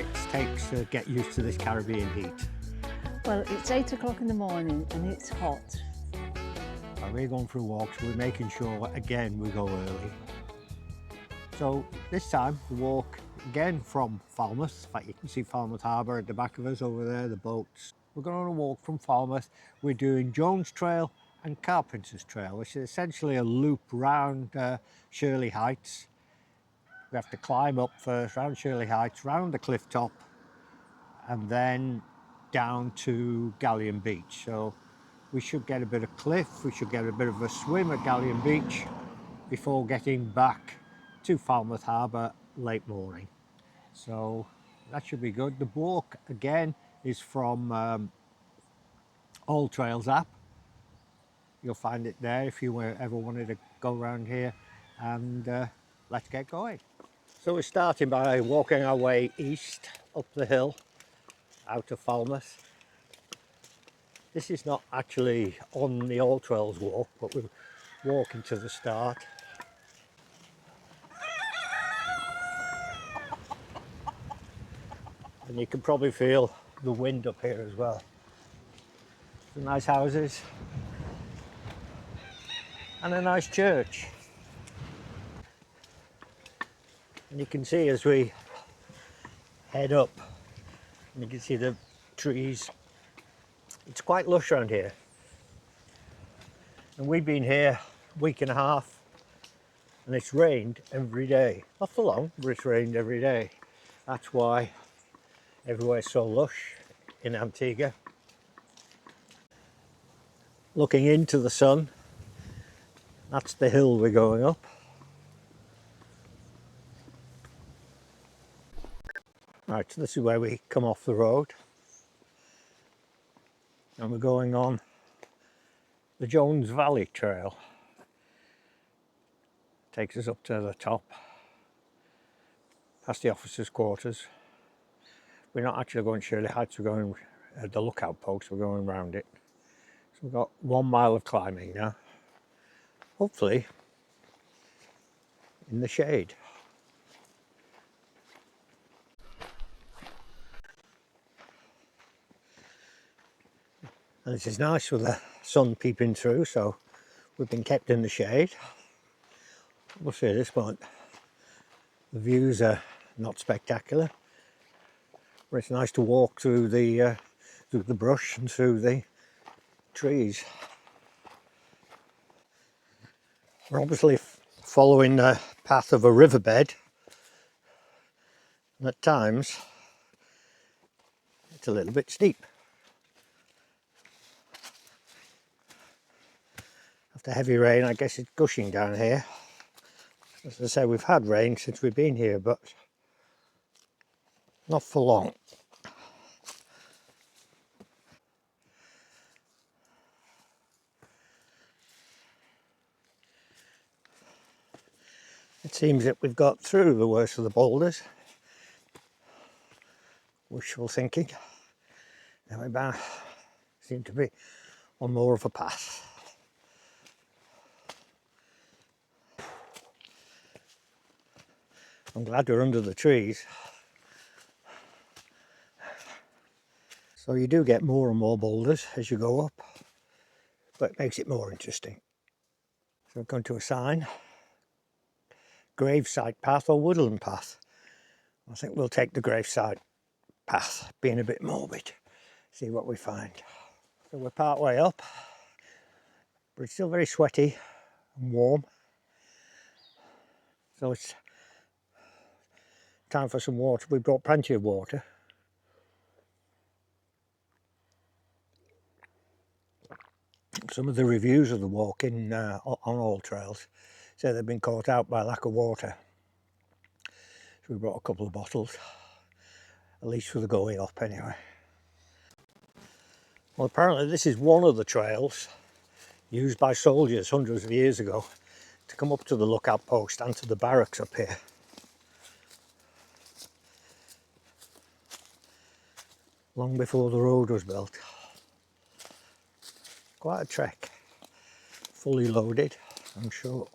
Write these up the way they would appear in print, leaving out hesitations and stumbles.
it takes to get used to this Caribbean heat. Well, it's 8 o'clock in the morning and it's hot. When we're going for walks, we're making sure, again, we go early. So this time, we walk again from Falmouth. In fact, you can see Falmouth Harbour at the back of us over there, the boats. We're going on a walk from Falmouth. We're doing Jones Trail and Carpenters Trail, which is essentially a loop round Shirley Heights. We have to climb up first, round Shirley Heights, round the cliff top, and then down to Galleon Beach. So we should get a bit of cliff, we should get a bit of a swim at Galleon Beach before getting back to Falmouth Harbour late morning. So that should be good. The walk again is from All Trails app. You'll find it there if you ever wanted to go around here, and let's get going. So we're starting by walking our way east up the hill out of Falmouth. This is not actually on the All Trails walk, but we're walking to the start. And you can probably feel the wind up here as well. Some nice houses and a nice church. And you can see as we head up, and you can see the trees. It's quite lush around here. And we've been here a week and a half and it's rained every day. Not for long, but it's rained every day. That's why everywhere's so lush in Antigua. Looking into the sun, that's the hill we're going up. Right, so this is where we come off the road. And we're going on the Jones Valley Trail. Takes us up to the top, past the officers' quarters. We're not actually going Shirley Heights, we're going at the lookout post, we're going around it. So we've got 1 mile of climbing now, hopefully in the shade. And this is nice with the sun peeping through, so we've been kept in the shade. We'll see at this point, the views are not spectacular, but it's nice to walk through the brush and through the trees. We're obviously following the path of a riverbed, and at times it's a little bit steep. After heavy rain, I guess it's gushing down here. As I say, we've had rain since we've been here, but not for long. It seems that we've got through the worst of the boulders. Wishful thinking. Now we seem to be on more of a path. I'm glad we're under the trees. So you do get more and more boulders as you go up, but it makes it more interesting. So we're going to a sign, gravesite path or woodland path. I think we'll take the gravesite path, being a bit morbid, see what we find. So we're part way up, but it's still very sweaty and warm. So it's time for some water. We brought plenty of water. Some of the reviews of the walk on All Trails say they've been caught out by lack of water. So we brought a couple of bottles, at least for the going up anyway. Well, apparently this is one of the trails used by soldiers hundreds of years ago to come up to the lookout post and to the barracks up here. Long before the road was built. Quite a trek, fully loaded, I'm sure.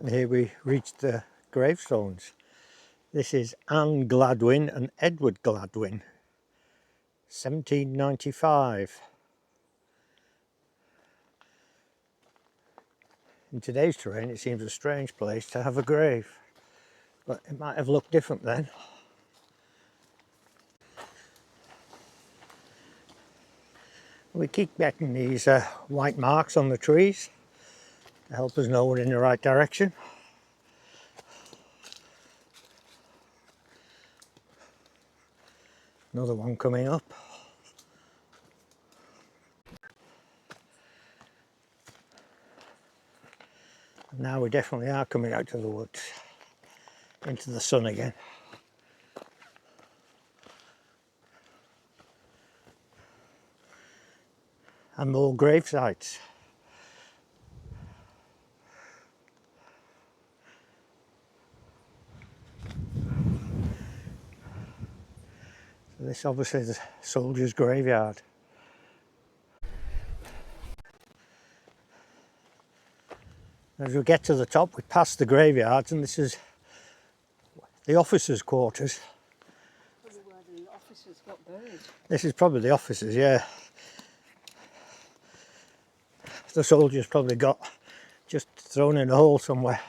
And here we reached the gravestones. This is Anne Gladwin and Edward Gladwin, 1795. In today's terrain it seems a strange place to have a grave, but it might have looked different then. We keep getting these white marks on the trees to help us know we're in the right direction. Another one coming up. And now we definitely are coming out of the woods, into the sun again. And more grave sites. So this obviously is a soldier's graveyard. As we get to the top, we pass the graveyards, and this is the officers' quarters. Probably where the officers got buried. This is probably the officers, yeah. The soldiers probably got just thrown in a hole somewhere.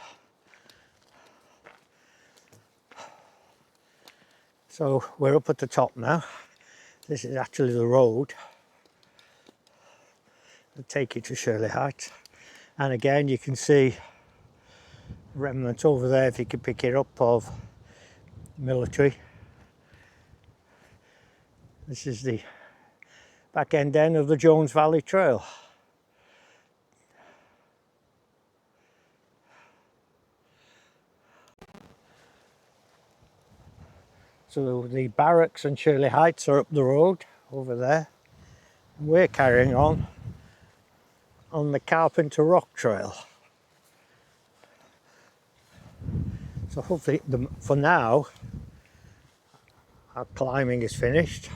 So we're up at the top now. This is actually the road that take you to Shirley Heights. And again you can see remnants over there, if you can pick it up, of military. This is the back end of the Jones Valley Trail. So the barracks and Shirley Heights are up the road over there. We're carrying on the Carpenter Rock Trail. So hopefully, for now, our climbing is finished.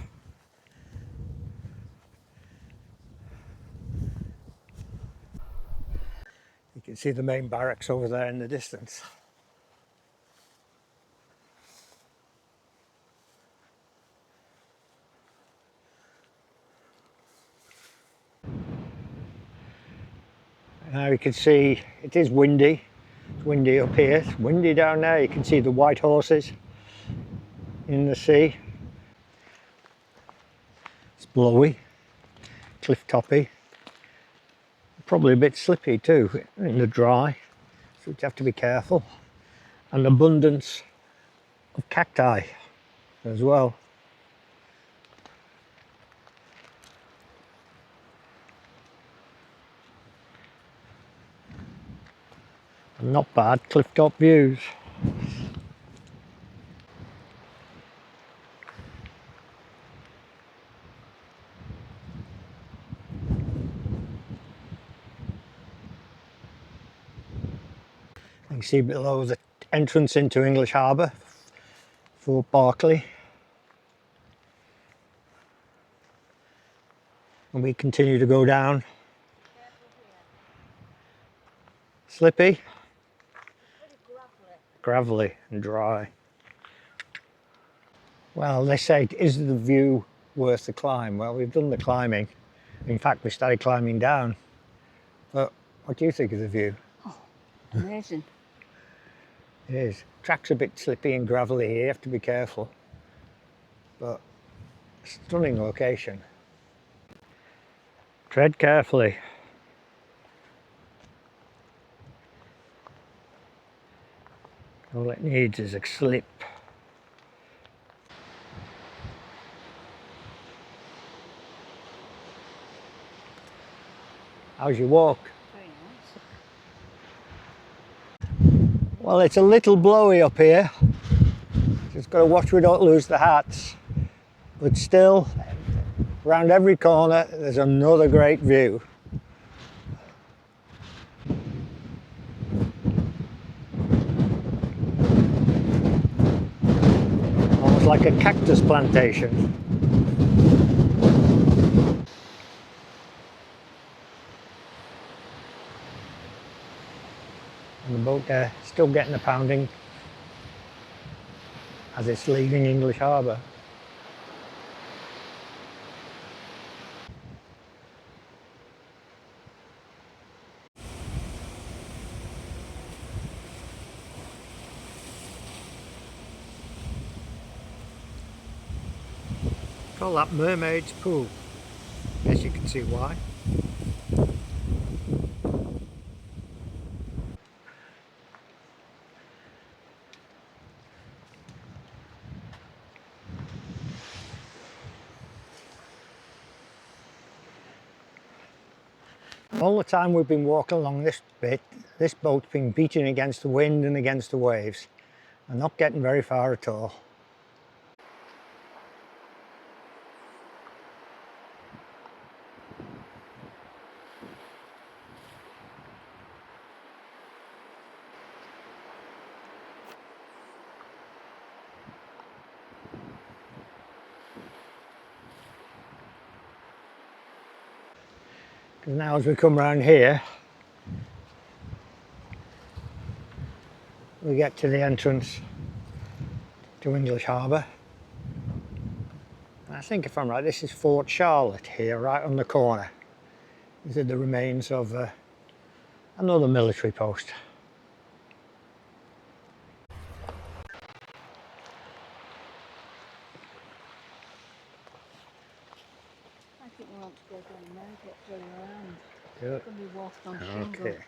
You can see the main barracks over there in the distance. Now you can see it is windy. It's windy up here, it's windy down there. You can see the white horses in the sea. It's blowy, cliff toppy. Probably a bit slippy too in the dry, so you have to be careful. An abundance of cacti as well. Not bad cliff top views. You can see below the entrance into English Harbour, Fort Berkeley. And we continue to go down. Slippy. Gravelly and dry. Well, they say, is the view worth the climb? Well, we've done the climbing. In fact, we started climbing down. But what do you think of the view? Oh, amazing. It is. Track's a bit slippy and gravelly here, you have to be careful. But stunning location. Tread carefully. All it needs is a slip. How's your walk? Very nice. Well, it's a little blowy up here. Just got to watch we don't lose the hats. But still, around every corner, there's another great view. Like a cactus plantation. And boat there, still getting a pounding as it's leaving English Harbour. Call that Mermaid's Pool. Guess you can see why. All the time we've been walking along this bit, this boat's been beating against the wind and against the waves and not getting very far at all. Because now as we come round here, we get to the entrance to English Harbour. I think if I'm right, this is Fort Charlotte here, right on the corner. These are the remains of another military post. I think we want to go down there, get thrown around. Good. Can we walk on shingle? Okay.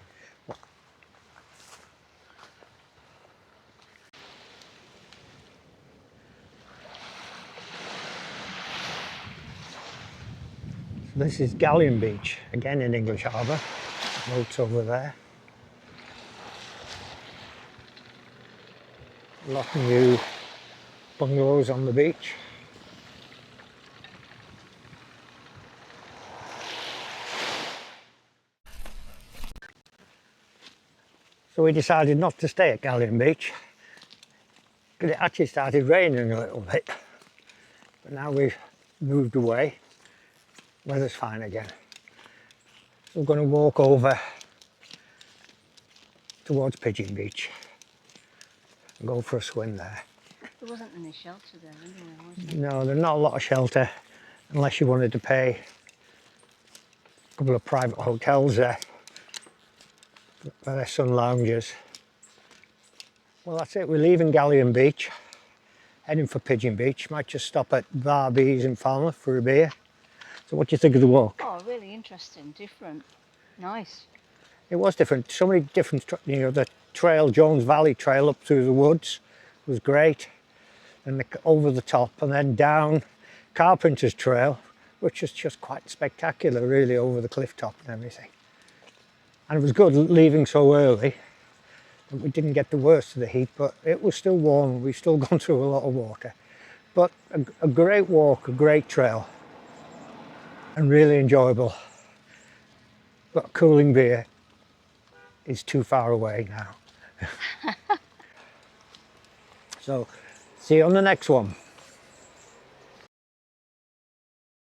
So this is Galleon Beach, again in English Harbour. Boats over there. A lot of new bungalows on the beach. So we decided not to stay at Galleon Beach because it actually started raining a little bit. But now we've moved away, weather's fine again. So we're going to walk over towards Pigeon Beach and go for a swim there. There wasn't any shelter there anyway, was there? No, there's not a lot of shelter unless you wanted to pay a couple of private hotels there. There's sun lounges. Well, that's it. We're leaving Galleon Beach, heading for Pigeon Beach. Might just stop at Barbies in Falmouth for a beer. So what do you think of the walk? Oh, really interesting, different, nice. It was different. So many different, the trail, Jones Valley Trail up through the woods was great. And over the top and then down Carpenters Trail, which is just quite spectacular really, over the cliff top and everything. And it was good leaving so early. We didn't get the worst of the heat, but it was still warm. We've still gone through a lot of water. But a great walk, a great trail, and really enjoyable. But a cooling beer is too far away now. So, see you on the next one.